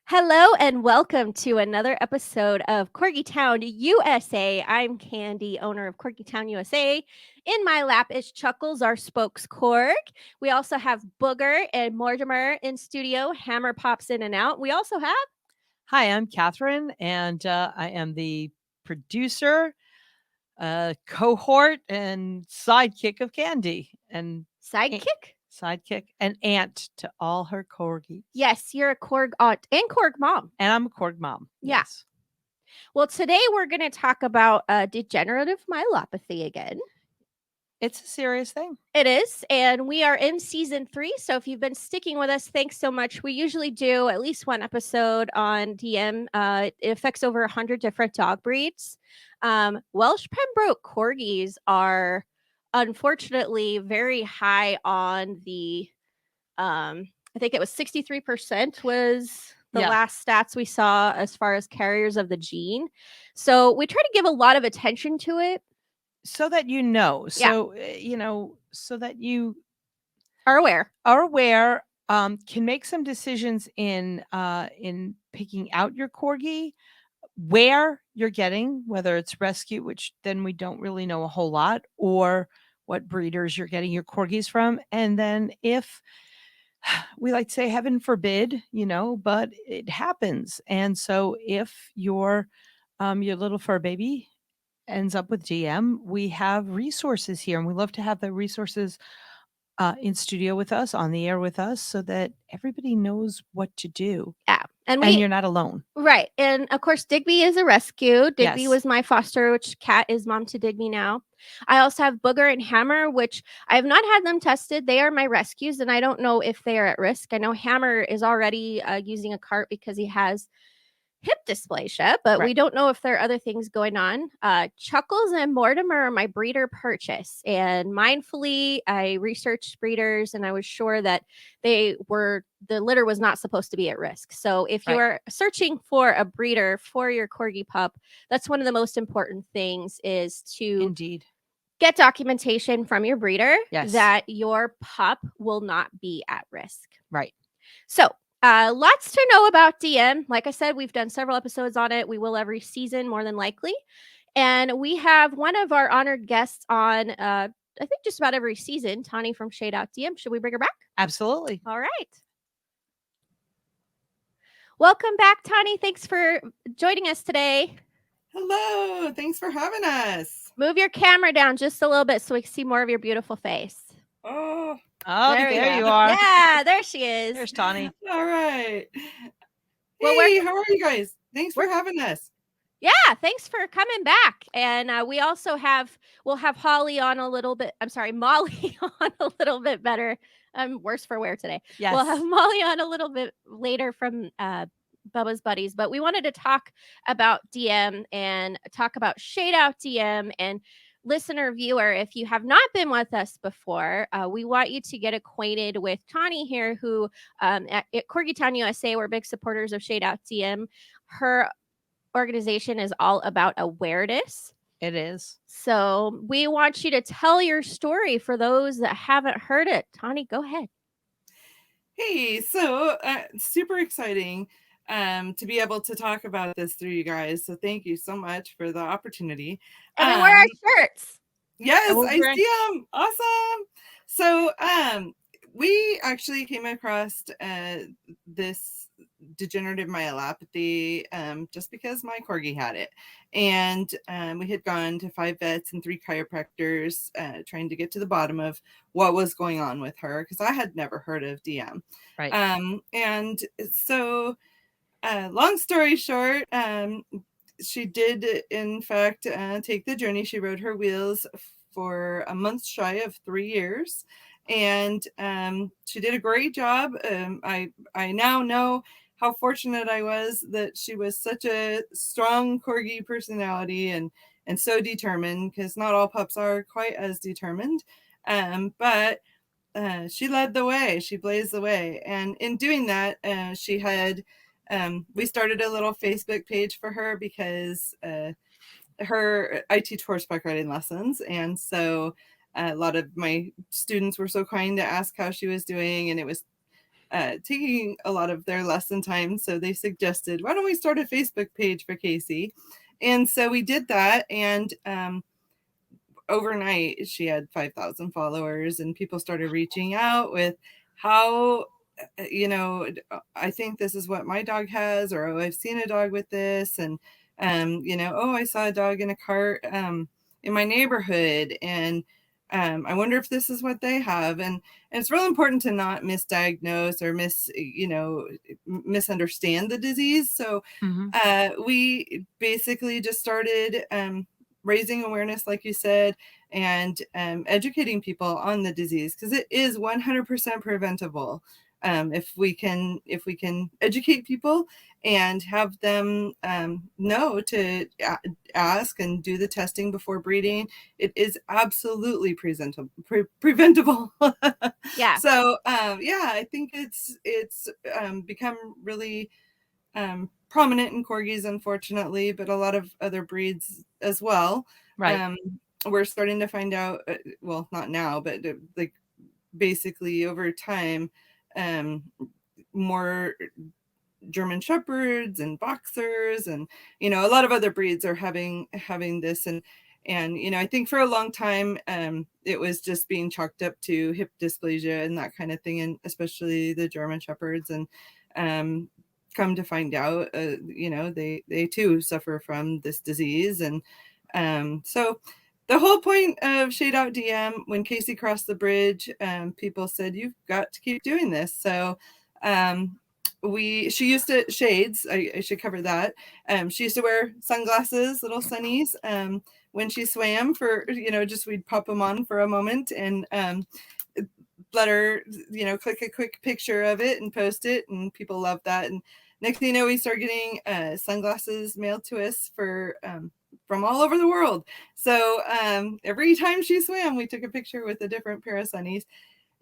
Hello and welcome to another episode of Corgi Town USA. I'm Candy, owner of Corgi Town USA. In my lap is Chuckles, our spokes Corg. We also have Booger and Mortimer in studio. Hammer pops in and out. We also have... Hi, I'm Catherine, and I am the producer, cohort, and sidekick of Candy. And Sidekick? and aunt to all her corgis. Yes, you're a Corg aunt and Corg mom. And I'm a Corg mom. Yeah. Yes. Well, today we're going to talk about degenerative myelopathy again. It's a serious thing. It is, and we are in season 3. So if you've been sticking with us, thanks so much. We usually do at least one episode on DM. It affects over 100 different dog breeds. Welsh Pembroke Corgis are unfortunately very high on the, I think it was 63% was the last stats we saw as far as carriers of the gene. So we try to give a lot of attention to it. So that you know. So, so that you are aware. Can make some decisions in picking out your corgi, where you're getting, whether it's rescue, which then we don't really know a whole lot, or what breeders you're getting your corgis from. And then if we like to say heaven forbid, but it happens. And so if your little fur baby ends up with DM, we have resources here, and we love to have the resources in studio with us, on the air with us, so that everybody knows what to do. Yeah. And you're not alone. Right. And of course, Digby is a rescue. Digby was my foster, which Cat is mom to Digby now. I also have Booger and Hammer, which I have not had them tested. They are my rescues, and I don't know if they are at risk. I know Hammer is already using a cart because he has hip dysplasia, but we don't know if there are other things going on. Chuckles and Mortimer are my breeder purchase, and mindfully I researched breeders, and I was sure that the litter was not supposed to be at risk. So if you are searching for a breeder for your corgi pup, that's one of the most important things, is to get documentation from your breeder that your pup will not be at risk. Right. So lots to know about DM. Like I said, we've done several episodes on it. We will every season, more than likely. And we have one of our honored guests on, I think just about every season, Tauni from Shade Out DM. Should we bring her back? Absolutely. All right. Welcome back, Tauni. Thanks for joining us today. Hello. Thanks for having us. Move your camera down just a little bit so we can see more of your beautiful face. Oh, there you are. Yeah, there she is. There's Tauni. All right. Hey, how are you guys? Thanks for having us. Yeah, thanks for coming back. And we'll have Holly on a little bit. I'm sorry, Molly on a little bit better. I'm worse for wear today. Yes. We'll have Molly on a little bit later from Bubba's Buddies, but we wanted to talk about DM and talk about Shade Out DM. And listener, viewer, if you have not been with us before, we want you to get acquainted with Tauni here, who at Corgi Town USA, we're big supporters of Shade Out DM. Her organization is all about awareness. It is. So we want you to tell your story for those that haven't heard it. Tauni, go ahead. Hey, so super exciting to be able to talk about this through you guys. So thank you so much for the opportunity. And we wear our shirts. Yes, I see them. Awesome. So we actually came across this degenerative myelopathy just because my corgi had it. And we had gone to 5 vets and 3 chiropractors trying to get to the bottom of what was going on with her, because I had never heard of DM. Right. And so long story short, she did, in fact, take the journey. She rode her wheels for a month shy of 3 years. And she did a great job. I now know how fortunate I was that she was such a strong corgi personality, and and so determined, because not all pups are quite as determined. But she led the way. She blazed the way. And in doing that, she had, we started a little Facebook page for her, because I teach horseback riding lessons. And so a lot of my students were so kind to ask how she was doing, and it was taking a lot of their lesson time. So they suggested, why don't we start a Facebook page for KC? And so we did that. And overnight she had 5,000 followers, and people started reaching out with how, I think this is what my dog has, or, oh, I've seen a dog with this. And, oh, I saw a dog in a cart in my neighborhood, and I wonder if this is what they have. And it's real important to not misdiagnose or misunderstand the disease. So we basically just started raising awareness, like you said, and educating people on the disease, because it is 100% preventable. If we can educate people and have them know to ask and do the testing before breeding, it is absolutely preventable. Yeah. So I think it's become really prominent in corgis, unfortunately, but a lot of other breeds as well. Right. We're starting to find out, well, not now, but like basically over time, more German shepherds and boxers, and a lot of other breeds are having this. And I think for a long time it was just being chalked up to hip dysplasia and that kind of thing, and especially the German shepherds. And come to find out, they too suffer from this disease. And so the whole point of Shade Out DM, when KC crossed the bridge, people said, you've got to keep doing this. So she used to shades. I should cover that. She used to wear sunglasses, little sunnies, when she swam, for, just we'd pop them on for a moment, and let her, click a quick picture of it and post it, and people love that. And next thing you know, we start getting sunglasses mailed to us from all over the world. So every time she swam, we took a picture with a different pair of sunnies.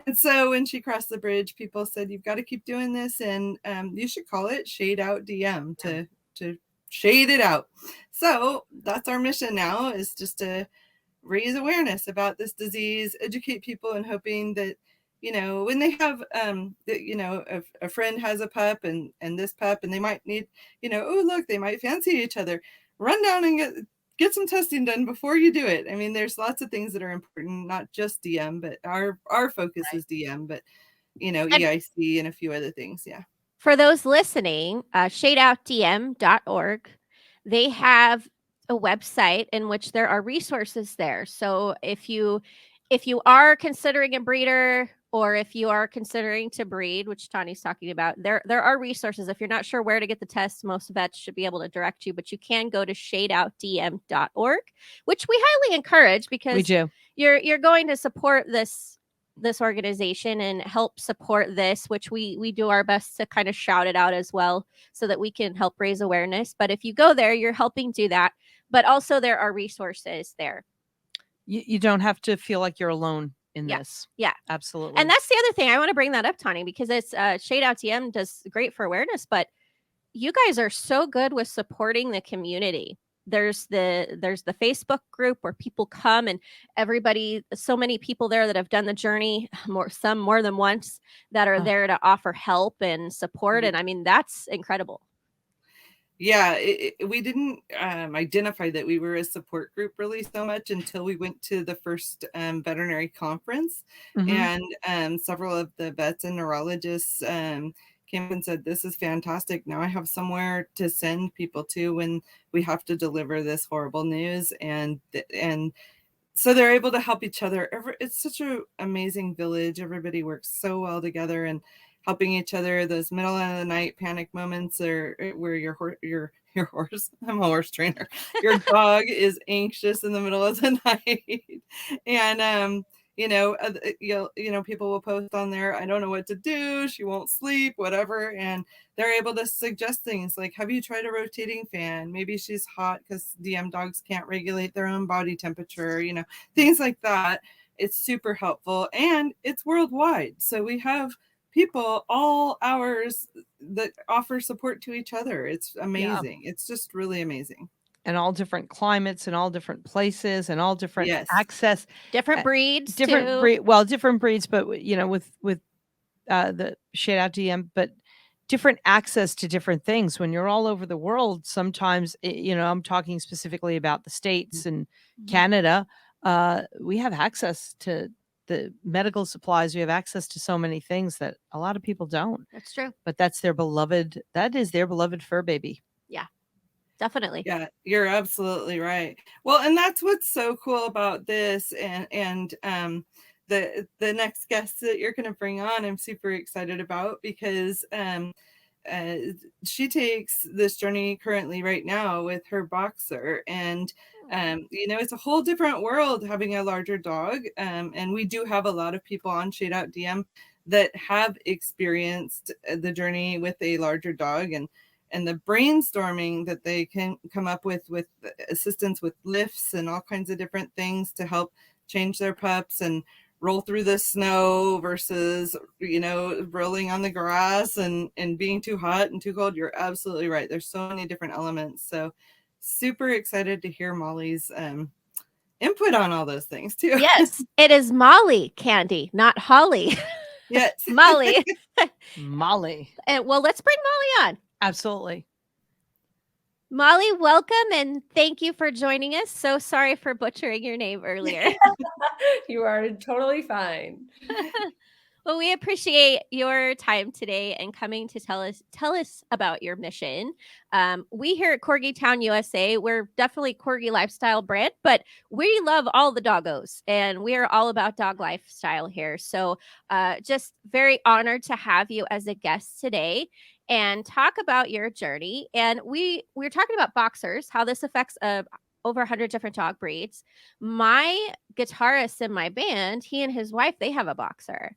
And so when she crossed the bridge, people said, you've got to keep doing this, and you should call it Shade Out DM to shade it out. So that's our mission now, is just to raise awareness about this disease, educate people, and hoping that, when they have, a friend has a pup and this pup, and they might need, oh, look, they might fancy each other, run down and get some testing done before you do it. I mean, there's lots of things that are important, not just DM, but our focus is DM, but, EIC and a few other things. Yeah. For those listening, shadeoutdm.org, they have a website in which there are resources there. So if you are considering a breeder, or if you are considering to breed, which Tawni's talking about, there are resources. If you're not sure where to get the tests, most vets should be able to direct you, but you can go to shadeoutdm.org, which we highly encourage, because we do. You're going to support this organization and help support this, which we do our best to kind of shout it out as well, so that we can help raise awareness. But if you go there, you're helping do that. But also there are resources there. You don't have to feel like you're alone in this. Yeah, absolutely. And that's the other thing I want to bring that up, Tawni, because it's Shade Out DM does great for awareness, but you guys are so good with supporting the community. There's the Facebook group where people come, and everybody, so many people there that have done the journey some more than once, that are there to offer help and support. And I mean, that's incredible. Yeah, we didn't identify that we were a support group really so much until we went to the first veterinary conference. And several of the vets and neurologists came and said, this is fantastic. Now I have somewhere to send people to when we have to deliver this horrible news. And so they're able to help each other. It's such an amazing village. Everybody works so well together, and helping each other. Those middle of the night panic moments are where your horse, I'm a horse trainer, your dog is anxious in the middle of the night. And People will post on there, I don't know what to do, she won't sleep, whatever, and they're able to suggest things like, have you tried a rotating fan? Maybe she's hot because DM dogs can't regulate their own body temperature, things like that. It's super helpful, and it's worldwide. So we have people all hours that offer support to each other. It's amazing. Yeah. It's just really amazing. And all different climates and all different places and all different access. Different breeds, different breeds, but with the Shade Out DM, but different access to different things. When you're all over the world, sometimes, I'm talking specifically about the States and Canada, we have access to the medical supplies. We have access to so many things that a lot of people don't. That's true. But that is their beloved fur baby. Yeah, definitely. Yeah, you're absolutely right. Well, and that's what's so cool about this, and the next guest that you're going to bring on, I'm super excited about, because she takes this journey currently right now with her boxer, and it's a whole different world having a larger dog, and we do have a lot of people on Shade Out DM that have experienced the journey with a larger dog, and the brainstorming that they can come up with assistance with lifts and all kinds of different things to help change their pups and roll through the snow versus, rolling on the grass and being too hot and too cold. You're absolutely right. There's so many different elements. So super excited to hear Molly's input on all those things too. Yes, it is Molly, Candy, not Holly. Yes. Molly. Molly. Well, let's bring Molly on. Absolutely. Molly, welcome, and thank you for joining us. So sorry for butchering your name earlier. You are totally fine. Well, we appreciate your time today and coming to tell us about your mission. We here at Corgi Town USA, we're definitely Corgi lifestyle brand, but we love all the doggos, and we are all about dog lifestyle here. So just very honored to have you as a guest today and talk about your journey. And we're talking about boxers, how this affects over 100 different dog breeds. My guitarist in my band, he and his wife, they have a boxer.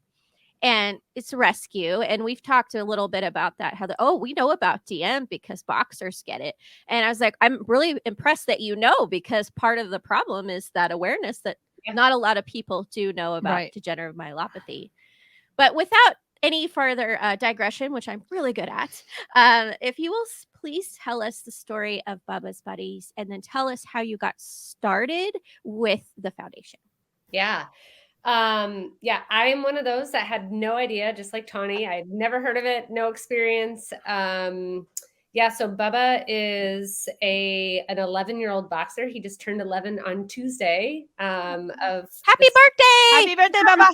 And it's a rescue. And we've talked a little bit about that, how we know about DM because boxers get it. And I was like, I'm really impressed that because part of the problem is that awareness that not a lot of people do know about degenerative myelopathy. But without any further digression, which I'm really good at, if you will please tell us the story of Bubba's Buddies and then tell us how you got started with the foundation. Yeah. I'm one of those that had no idea, just like Tauni. I'd never heard of it, no experience. So Bubba is an 11-year-old boxer. He just turned 11 on Tuesday. Happy birthday! Happy birthday, Bubba!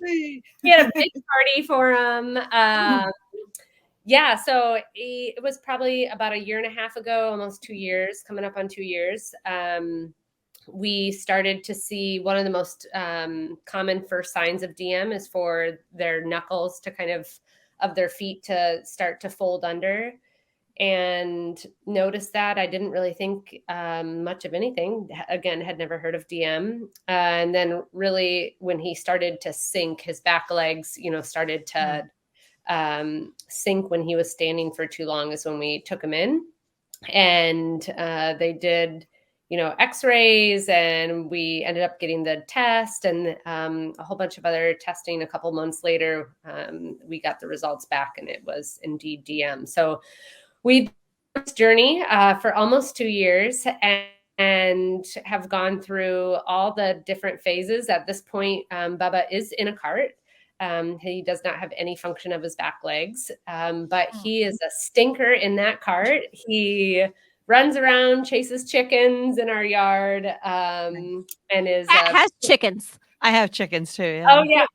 We had a big party for him. So it was probably about a year and a half ago, almost 2 years, coming up on 2 years. We started to see one of the most common first signs of DM is for their knuckles to kind of their feet to start to fold under, and noticed that. I didn't really think much of anything. Again, had never heard of DM. And then really when he started to sink, his back legs, started to sink when he was standing for too long is when we took him in. And they did x-rays, and we ended up getting the test and a whole bunch of other testing. A couple months later, we got the results back, and it was indeed DM. So we did this journey for almost 2 years and have gone through all the different phases. At this point, Bubba is in a cart. He does not have any function of his back legs, but he is a stinker in that cart. He runs around, chases chickens in our yard, and is has chickens. I have chickens too. Yeah. Oh yeah,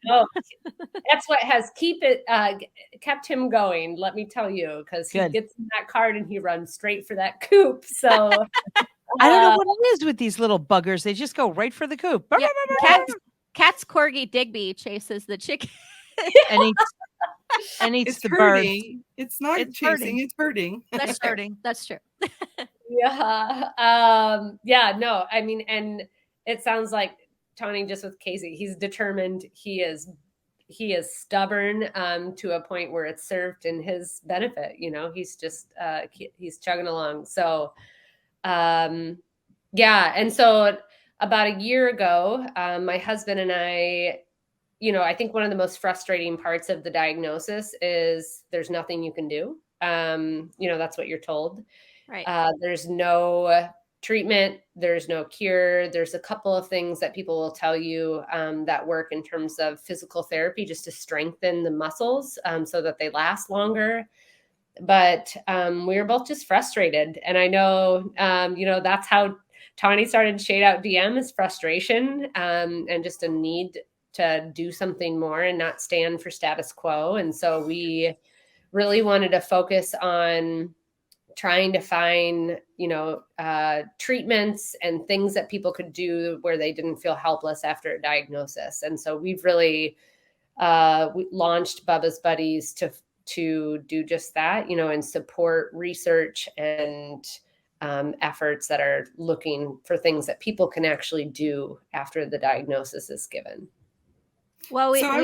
that's what has kept him going. Let me tell you, because he gets in that cart and he runs straight for that coop. So I don't know what it is with these little buggers; they just go right for the coop. Cat's Corgi Digby chases the chicken and eats the herding. bird. It's not chasing; herding. It's herding. That's herding. That's true. Yeah. No. I mean, and it sounds like Tauni, just with Casey, he's determined. He is stubborn to a point where it's served in his benefit. He's just he's chugging along. So yeah. And so about a year ago, my husband and I, I think one of the most frustrating parts of the diagnosis is there's nothing you can do. That's what you're told. Right. There's no treatment. There's no cure. There's a couple of things that people will tell you that work in terms of physical therapy, just to strengthen the muscles so that they last longer. But we were both just frustrated. And I know, that's how Tauni started Shade Out DM, is frustration and just a need to do something more and not stand for status quo. And so we really wanted to focus on trying to find, treatments and things that people could do where they didn't feel helpless after a diagnosis. And so we've really we launched Bubba's Buddies to do just that, and support research and efforts that are looking for things that people can actually do after the diagnosis is given. Well, I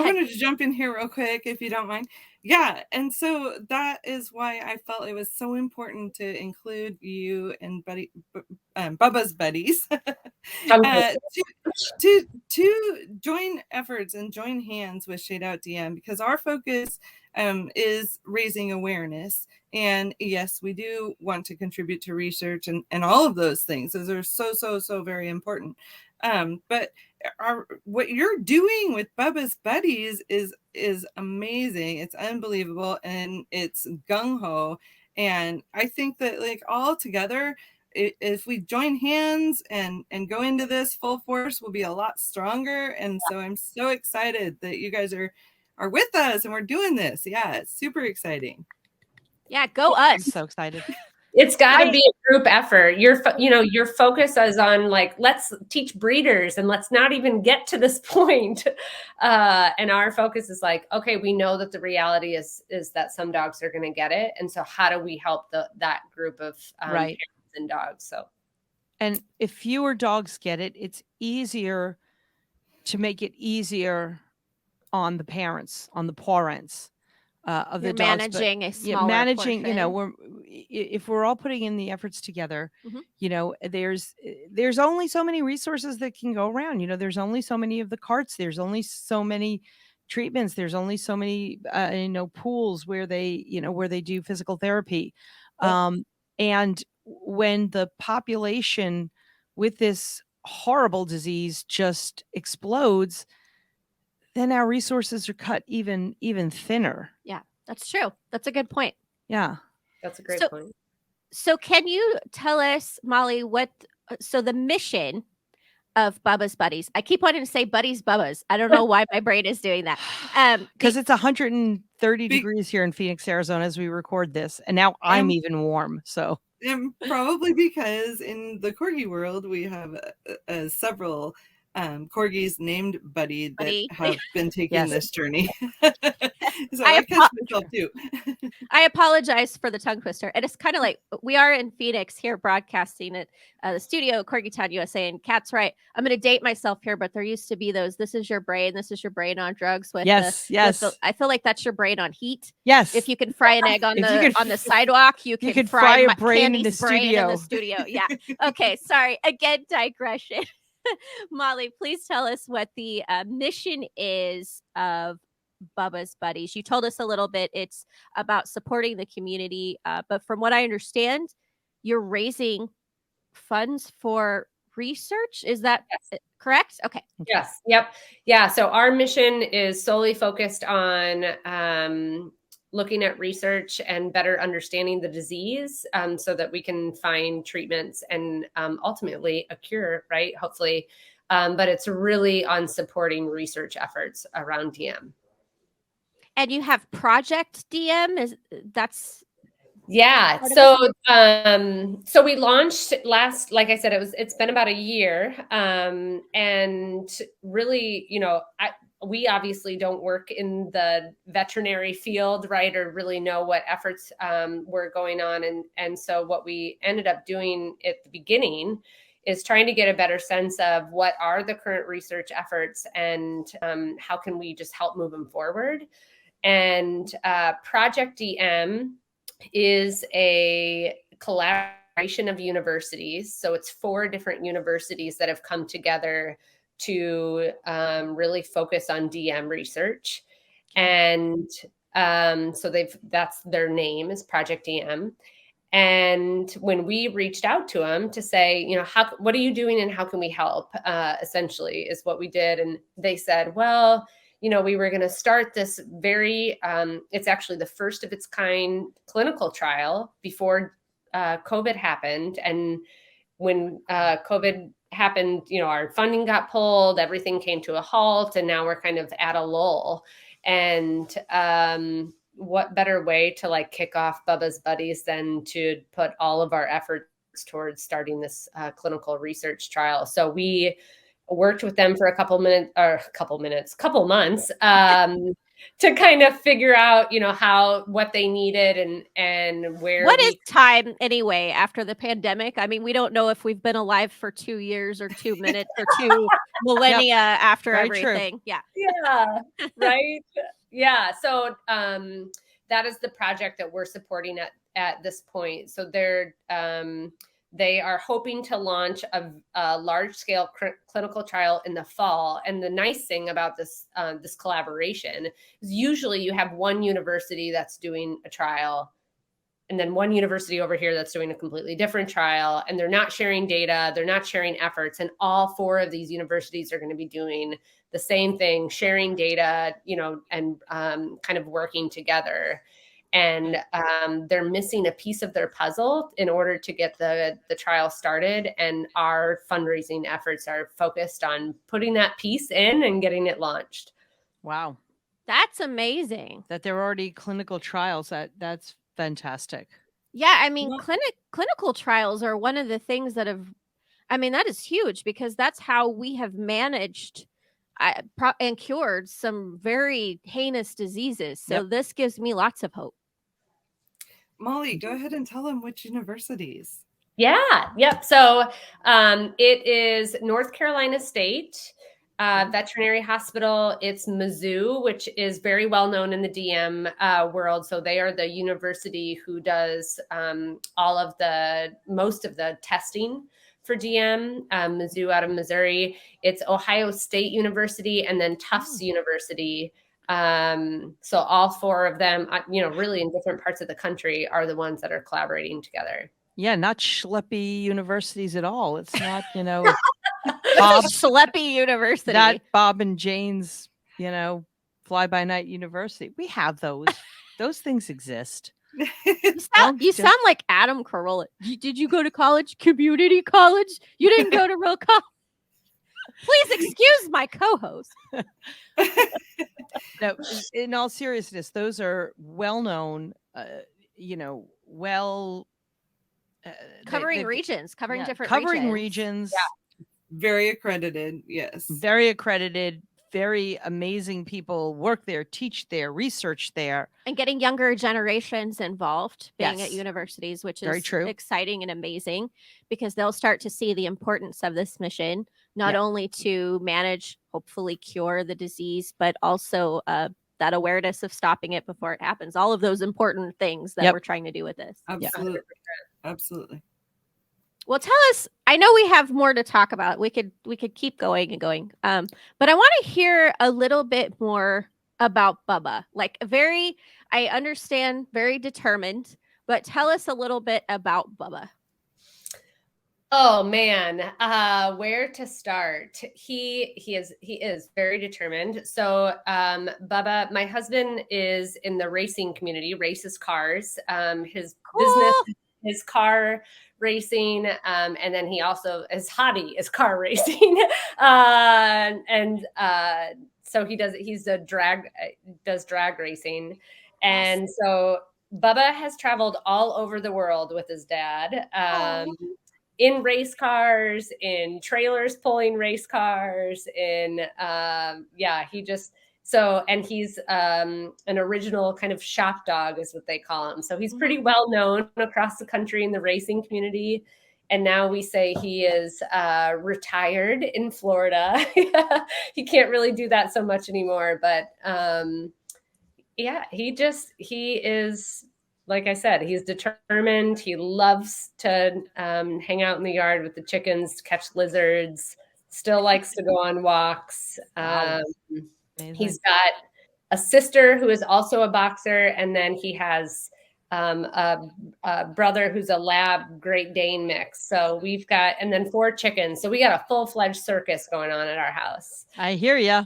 wanted to jump in here real quick, if you don't mind. Yeah. And so that is why I felt it was so important to include you and Bubba's Buddies to join efforts and join hands with Shade Out DM, because our focus is raising awareness. And yes, we do want to contribute to research and all of those things. Those are so very important. But what you're doing with Bubba's Buddies is amazing. It's unbelievable, and it's gung-ho. And I think that, like, all together, if we join hands and go into this full force, we'll be a lot stronger. And so I'm so excited that you guys are with us and we're doing this. Yeah, it's super exciting. Yeah, go us. I'm so excited. It's got to be a group effort. Your focus is on, like, let's teach breeders and let's not even get to this point. And our focus is like, okay, we know that the reality is that some dogs are going to get it. And so how do we help that group of parents and dogs? So, and if fewer dogs get it, it's easier to make it easier on the parents, on the pawrents. Of the dogs, managing a smaller portion. If we're all putting in the efforts together, there's only so many resources that can go around. There's only so many of the carts. There's only so many treatments. There's only so many pools where they do physical therapy. And when the population with this horrible disease just explodes, then our resources are cut even thinner. Yeah, that's true. That's a good point. Yeah. That's a great point. So can you tell us, Molly, so the mission of Bubba's Buddies? I keep wanting to say Buddies Bubba's. I don't know why my brain is doing that. Because it's 130 degrees here in Phoenix, Arizona as we record this. And now I'm even warm. So. And probably because in the Corgi world, we have several Corgis named Buddy that have been taking this journey. So I catch myself too. I apologize for the tongue twister. And it's kind of like, we are in Phoenix here broadcasting at the studio, Corgi Town, USA. And Kat's right. I'm going to date myself here, but there used to be those, this is your brain on drugs. With yes. I feel like that's your brain on heat. Yes. If you can fry an egg on the sidewalk, you can fry a brain in the studio. Yeah. Okay. Sorry. Again, digression. Molly, please tell us what the mission is of Bubba's Buddies. You told us a little bit. It's about supporting the community. But from what I understand, you're raising funds for research. Is that correct? Okay. Yes. Yep. Yeah. So our mission is solely focused on looking at research and better understanding the disease so that we can find treatments and ultimately a cure, right? Hopefully. But it's really on supporting research efforts around DM. And you have Project DM. Yeah. So we launched like I said, it's been about a year. And really, we obviously don't work in the veterinary field, right? Or really know what efforts were going on. And so what we ended up doing at the beginning is trying to get a better sense of what are the current research efforts and how can we just help move them forward. And Project DM is a collaboration of universities. So it's 4 different universities that have come together to really focus on DM research. And so that's their name is Project DM. And when we reached out to them to say, you know, what are you doing and how can we help? Essentially is what we did. And they said, well, you know, we were going to start this it's actually the first of its kind clinical trial before COVID happened. And when COVID happened, you know, our funding got pulled, everything came to a halt, and now we're kind of at a lull. And what better way to like kick off Bubba's Buddies than to put all of our efforts towards starting this clinical research trial. So we worked with them for a couple months to kind of figure out, you know, what they needed and where. What is time anyway after the pandemic? I mean, we don't know if we've been alive for 2 years or 2 minutes or 2 millennia after Very everything. True. Yeah. Right. Yeah. So that is the project that we're supporting at this point. So they are hoping to launch a large-scale clinical trial in the fall. And the nice thing about this collaboration is usually you have one university that's doing a trial and then one university over here that's doing a completely different trial, and they're not sharing data, they're not sharing efforts, and all 4 of these universities are going to be doing the same thing, sharing data, you know, and kind of working together. And they're missing a piece of their puzzle in order to get the trial started. And our fundraising efforts are focused on putting that piece in and getting it launched. Wow. That's amazing. That there are already clinical trials. That's fantastic. Yeah, I mean, clinical trials are one of the things that that is huge because that's how we have managed and cured some very heinous diseases. So this gives me lots of hope. Molly, go ahead and tell them which universities. Yeah. Yep. So it is North Carolina State Veterinary Hospital. It's Mizzou, which is very well known in the DM world. So they are the university who does most of the testing for DM. Mizzou out of Missouri. It's Ohio State University and then Tufts University. So all 4 of them, you know, really in different parts of the country are the ones that are collaborating together. Yeah, not schleppy universities at all. It's not, you know, Bob schleppy university. Not Bob and Jane's, you know, fly by night university. We have those. Those things exist. You sound like Adam Carolla. Did you go to college? Community college? You didn't go to real college? Please excuse my co-host. No, in all seriousness, those are well-known, you know, covering regions, covering different regions. Yeah. Very accredited. Yes. Very accredited. Very amazing people work there, teach there, research there. And getting younger generations involved being at universities, which is very true. Exciting and amazing because they'll start to see the importance of this mission, not only to manage, hopefully cure the disease, but also that awareness of stopping it before it happens. All of those important things that we're trying to do with this. Absolutely. Absolutely. Well, tell us, I know we have more to talk about. We could keep going and going. But I want to hear a little bit more about Bubba. Like I understand, very determined, but tell us a little bit about Bubba. Oh man, where to start? He is very determined. So Bubba, my husband is in the racing community, races cars. His business is car racing, and then he also his hobby is car racing, so he's does drag racing, and so Bubba has traveled all over the world with his dad. In race cars, in trailers pulling race cars, and he's an original kind of shop dog is what they call him. So he's pretty well known across the country in the racing community. And now we say he is retired in Florida. He can't really do that so much anymore. But yeah, he is, like I said, he's determined. He loves to hang out in the yard with the chickens, catch lizards, still likes to go on walks. Wow. He's got a sister who is also a boxer, and then he has a brother who's a lab Great Dane mix. So we've got, and then 4 chickens. So we got a full-fledged circus going on at our house. I hear ya.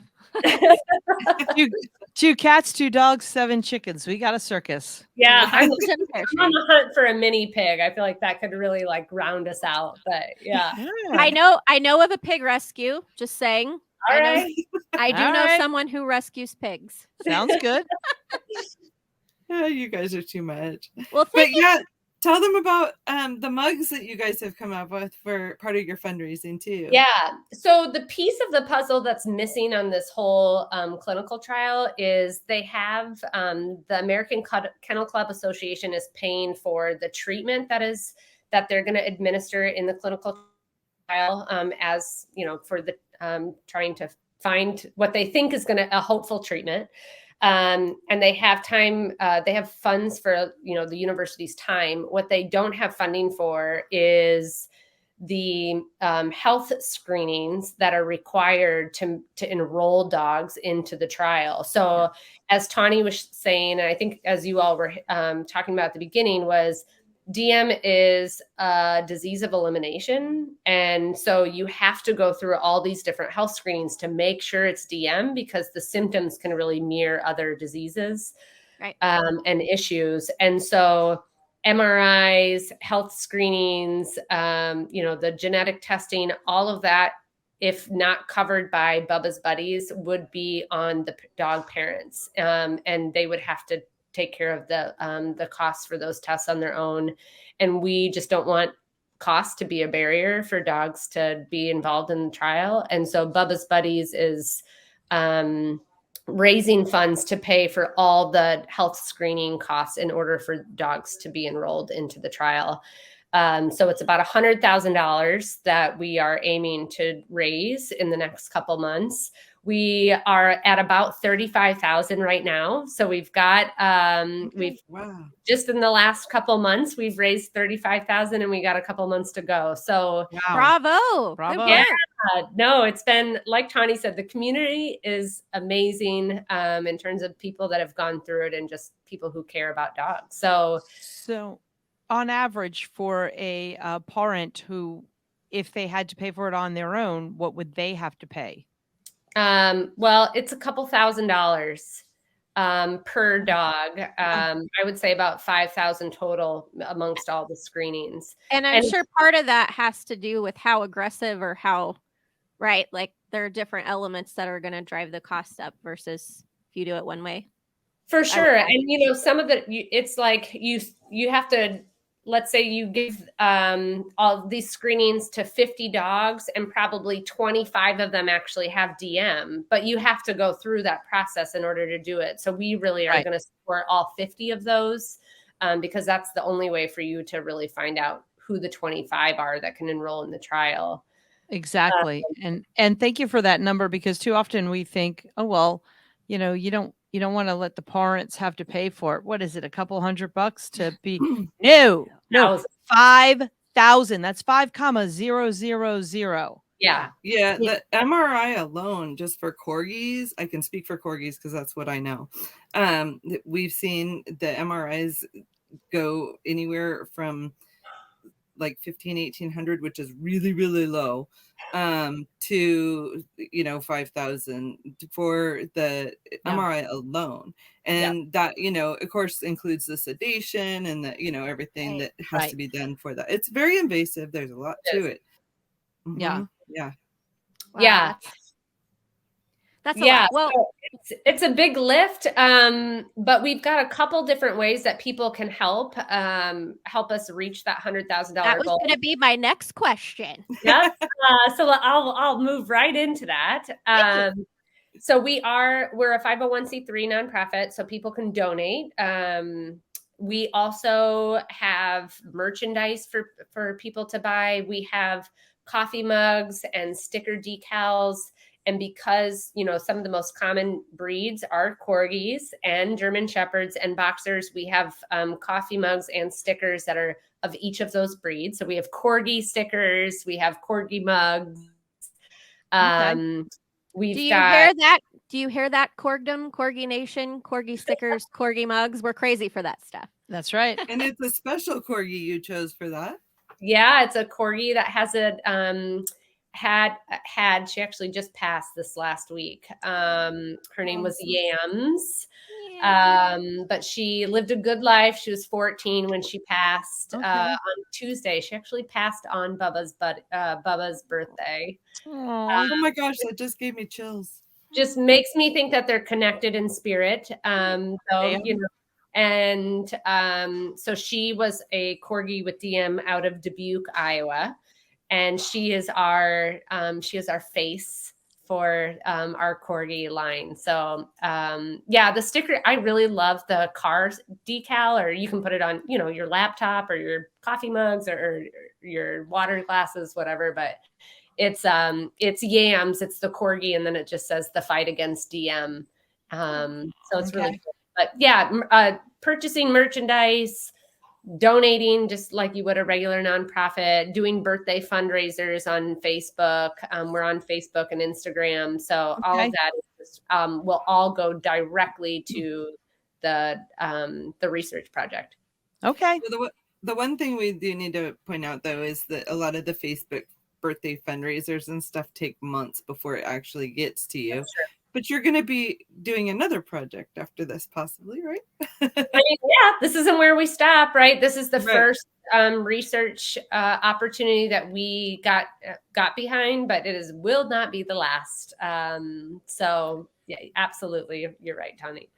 2 cats, 2 dogs, 7 chickens. We got a circus. Yeah, I'm on the hunt for a mini pig. I feel like that could really like round us out. But yeah. I know of a pig rescue. Just saying. I do know someone who rescues pigs. Sounds good. Yeah, you guys are too much. Well, tell them about the mugs that you guys have come up with for part of your fundraising too. Yeah. So the piece of the puzzle that's missing on this whole clinical trial is they have the American Kennel Club Association is paying for the treatment that they're going to administer in the clinical trial, as for the trying to find what they think is a hopeful treatment. And they have time, they have funds for, the university's time. What they don't have funding for is the health screenings that are required to enroll dogs into the trial. So as Tauni was saying, and I think as you all were talking about at the beginning, was DM is a disease of elimination. And so you have to go through all these different health screenings to make sure it's DM, because the symptoms can really mirror other diseases and issues. And so MRIs, health screenings, the genetic testing, all of that, if not covered by Bubba's buddies, would be on the dog parents. And they would have to take care of the costs for those tests on their own. And we just don't want cost to be a barrier for dogs to be involved in the trial. And so Bubba's Buddies is raising funds to pay for all the health screening costs in order for dogs to be enrolled into the trial. So it's about $100,000 that we are aiming to raise in the next couple months. We are at about 35,000 right now. So we've got, just in the last couple months, we've raised 35,000 and we got a couple months to go. So bravo. Yeah, no, it's been, like Tauni said, the community is amazing in terms of people that have gone through it and just people who care about dogs. So on average for a parent who, if they had to pay for it on their own, what would they have to pay? Well, it's a couple $1,000s per dog. I would say about 5,000 total amongst all the screenings. And I'm sure part of that has to do with how aggressive or how, like there are different elements that are going to drive the cost up versus if you do it one way. For sure. And, some of it, it's like you have to, let's say you give all these screenings to 50 dogs and probably 25 of them actually have DM, but you have to go through that process in order to do it. So we really are going to support all 50 of those because that's the only way for you to really find out who the 25 are that can enroll in the trial. Exactly. And thank you for that number, because too often we think, oh, well, you don't want to let the parents have to pay for it. What is it? A couple $100 to be? No, 5,000. That's 5,000. Yeah. The MRI alone, just for corgis, I can speak for corgis because that's what I know. We've seen the MRIs go anywhere from like 1,500, 1,800, which is really, really low, to 5,000 for the MRI alone. And that, of course, includes the sedation and the, everything that has to be done for that. It's very invasive. There's a lot to it. Mm-hmm. Yeah. Wow, Yeah. That's a lot. Well, it's a big lift, but we've got a couple different ways that people can help us reach that $100,000 goal. That was going to be my next question. Yeah. So I'll move right into that. So we're a 501c3 nonprofit, so people can donate. We also have merchandise for people to buy. We have coffee mugs and sticker decals. And because, some of the most common breeds are Corgis and German Shepherds and Boxers, we have coffee mugs and stickers that are of each of those breeds. So we have Corgi stickers, we have Corgi mugs. Do you hear that? Do you hear that, Corgdom, Corgi Nation, Corgi stickers, Corgi mugs? We're crazy for that stuff. That's right. And it's a special Corgi you chose for that. Yeah, it's a Corgi that has she actually just passed this last week. Her name was Yams. But she lived a good life. She was 14 when she passed on Tuesday. She actually passed on Bubba's birthday. Oh my gosh, that just gave me chills. Just makes me think that they're connected in spirit. So she was a Corgi with DM out of Dubuque, Iowa, and she is our face for our Corgi line. So the sticker, I really love the car decal, or you can put it on, your laptop or your coffee mugs or your water glasses, whatever. But it's Yams, it's the Corgi, and then it just says the fight against DM. So it's really cool. But purchasing merchandise, donating just like you would a regular nonprofit, doing birthday fundraisers on Facebook. We're on Facebook and Instagram. So all of that is will all go directly to the research project. Okay. So the one thing we do need to point out, though, is that a lot of the Facebook birthday fundraisers and stuff take months before it actually gets to you. But you're going to be doing another project after this, possibly, right? This isn't where we stop, right? This is the first research opportunity that we got behind, but will not be the last. So, yeah, absolutely, you're right, Tauni.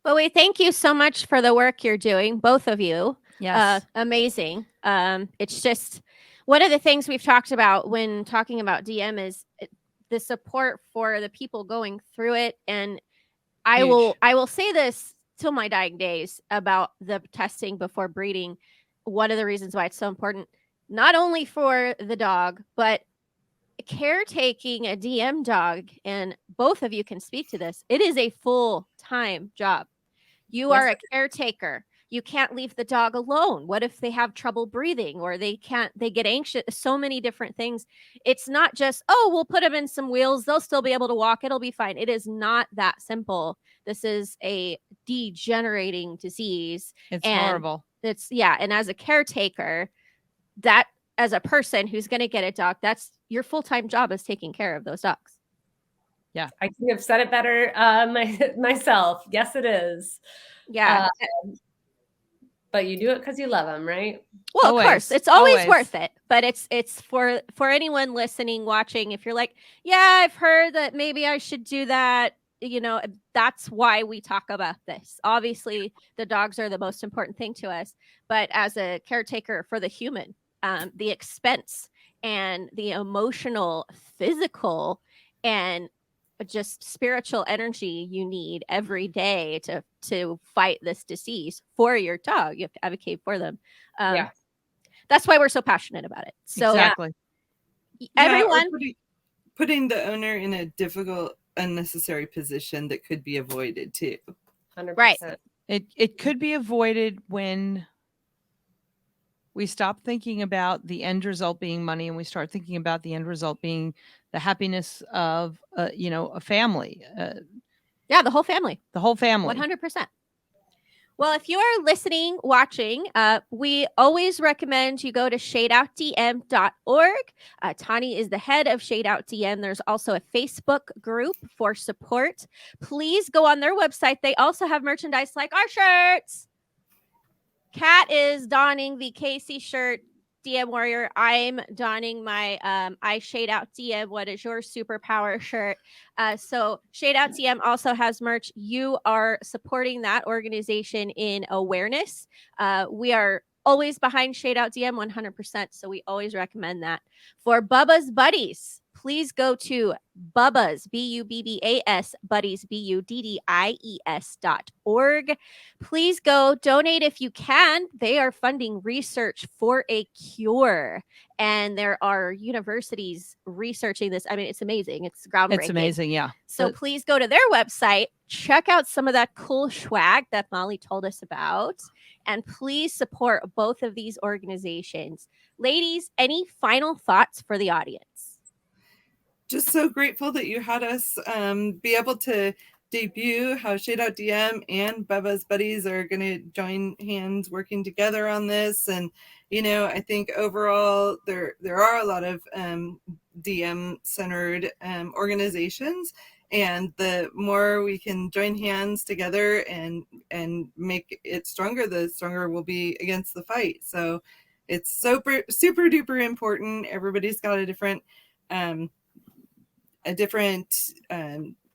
Well, we thank you so much for the work you're doing, both of you. Yes, amazing. It's just one of the things we've talked about when talking about DM is the support for the people going through it. And I will say this till my dying days about the testing before breeding. One of the reasons why it's so important, not only for the dog, but caretaking a DM dog, and both of you can speak to this, it is a full-time job. You are a caretaker. You can't leave the dog alone. What if they have trouble breathing or they get anxious? So many different things. It's not just, we'll put them in some wheels. They'll still be able to walk. It'll be fine. It is not that simple. This is a degenerating disease. It's horrible. And as a caretaker, that as a person who's going to get a dog, that's your full-time job, is taking care of those dogs. Yeah. I could have said it better myself. Yes, it is. Yeah. But you do it because you love them, right? Well, of course, it's always worth it. But it's for anyone listening, watching. If you're like, yeah, I've heard that maybe I should do that. That's why we talk about this. Obviously, the dogs are the most important thing to us. But as a caretaker for the human, the expense and the emotional, physical, and just spiritual energy you need every day to fight this disease for your dog. You have to advocate for them. That's why we're so passionate about it. So exactly. Everyone putting the owner in a difficult, unnecessary position that could be avoided too. 100%. Right. It could be avoided when we stop thinking about the end result being money and we start thinking about the end result being the happiness of, a family. The whole family. The whole family. 100%. Well, if you are listening, watching, we always recommend you go to shadeoutdm.org. Tauni is the head of Shade Out DM. There's also a Facebook group for support. Please go on their website. They also have merchandise like our shirts. Kat is donning the KC shirt, DM Warrior. I'm donning my I Shade Out DM. What is your superpower shirt? So Shade Out DM also has merch. You are supporting that organization in awareness. We are always behind Shade Out DM 100%. So we always recommend that. For Bubba's Buddies, please go to Bubba's, Bubbas, Buddies, Buddies.org. Please go donate if you can. They are funding research for a cure. And there are universities researching this. I mean, it's amazing. It's groundbreaking. It's amazing, yeah. So please go to their website, check out some of that cool swag that Molly told us about, and please support both of these organizations. Ladies, any final thoughts for the audience? Just so grateful that you had us be able to debut how Shade Out DM and Bubba's Buddies are going to join hands working together on this. And, you know, I think overall there are a lot of DM centered organizations, and the more we can join hands together and make it stronger, the stronger we'll be against the fight. So it's super duper important. Everybody's got a different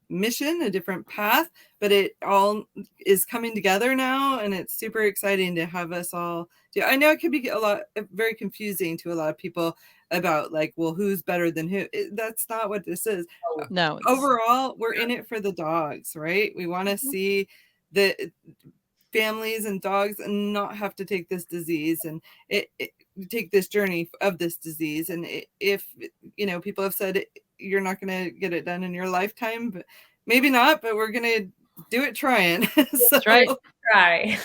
mission, a different path, but it all is coming together now, and it's super exciting to have us all do. I know it can be very confusing to a lot of people about, like, well, who's better than who? That's not what this is. No. Overall, we're in it for the dogs, right? We want to see the families and dogs and not have to take this disease and take this journey of this disease. And if, you know, people have said you're not going to get it done in your lifetime, but maybe not, but we're going to do it trying. That's right. Try.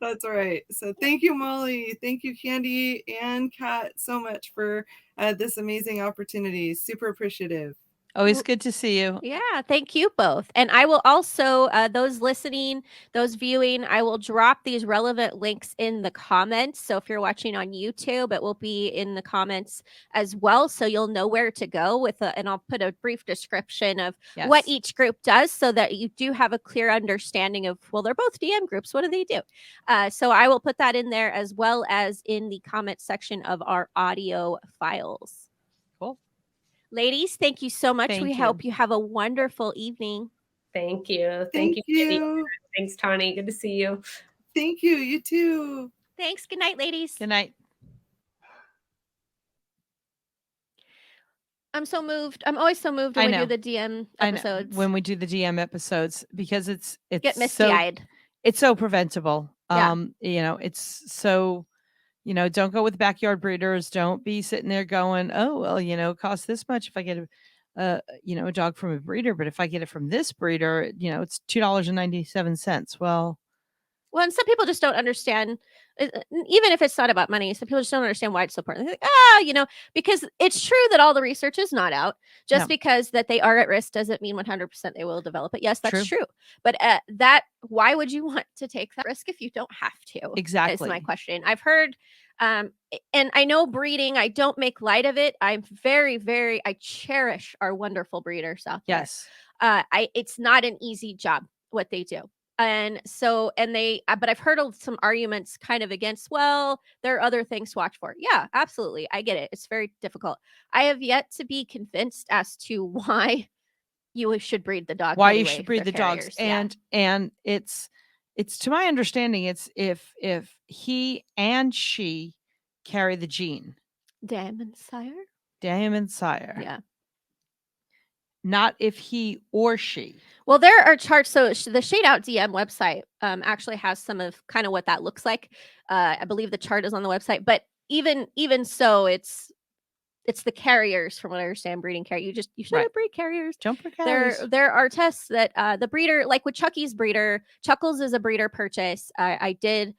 That's right. So thank you, Molly. Thank you, Candy and Kat, so much for this amazing opportunity. Super appreciative. Always good to see you. Yeah, thank you both. And I will also, those listening, those viewing, I will drop these relevant links in the comments. So if you're watching on YouTube, it will be in the comments as well. So you'll know where to go with and I'll put a brief description of what each group does so that you do have a clear understanding of, well, they're both DM groups. What do they do? So I will put that in there as well as in the comment section of our audio files. Cool. Ladies, thank you so much. We hope you have a wonderful evening. Thank you. Thank you. Thanks, Tauni. Good to see you. Thank you. You too. Thanks. Good night, ladies. Good night. I'm so moved. I'm always so moved when we do the DM episodes. When we do the DM episodes, because it's get misty-eyed. It's so preventable. Yeah. You know, it's so, you know, don't go with backyard breeders. Don't be sitting there going, oh, well, you know, it costs this much if I get a dog from a breeder, but if I get it from this breeder, you know, it's $2.97. Well, and some people just don't understand, even if it's not about money, some people just don't understand why it's so important. They're like, you know, because it's true that all the research is not out. Just because that they are at risk doesn't mean 100% they will develop it. Yes, that's true. But why would you want to take that risk if you don't have to? Exactly. Is my question. I've heard, and I know breeding, I don't make light of it. I'm very, I cherish our wonderful breeders out there. Yes. It's not an easy job what they do. And so, but I've heard some arguments kind of against, well, there are other things to watch for. Yeah, absolutely. I get it. It's very difficult. I have yet to be convinced as to why you should breed the dog. Why you should breed the dogs. And it's to my understanding, it's if he and she carry the gene. Dam and sire. Yeah. Not if he or she. Well, there are charts. So the Shade Out DM website actually has some of kind of what that looks like. I believe the chart is on the website. But even so, it's the carriers, from what I understand, breeding carrier. You shouldn't breed carriers. Don't breed carriers. There are tests that the breeder, like with Chucky's breeder, Chuckles is a breeder purchase. I did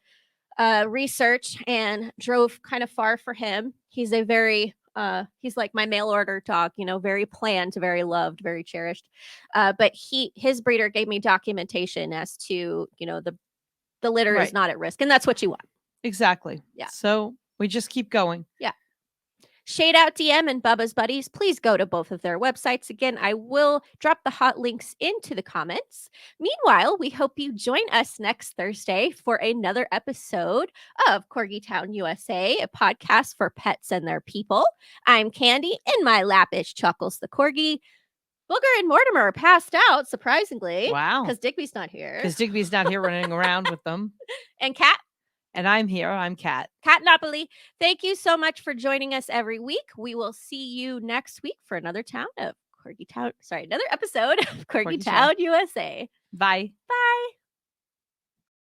research and drove kind of far for him. He's a very he's like my mail order dog, you know, very planned, very loved, very cherished. But his breeder gave me documentation as to, you know, the litter is not at risk, and that's what you want. Exactly. Yeah. So we just keep going. Yeah. Shade Out DM and Bubba's Buddies, please go to both of their websites. Again, I will drop the hot links into the comments. Meanwhile, we hope you join us next Thursday for another episode of Corgi Town USA, a podcast for pets and their people. I'm Candy, and my lap is Chuckles the Corgi. Booger and Mortimer are passed out, surprisingly. Wow. Because Digby's not here. Because Digby's not here running around with them. And Kat? And I'm here. I'm Kat. Kat Napoli. Thank you so much for joining us every week. We will see you next week for another another episode of Corgi Town, USA. Bye. Bye. Bye.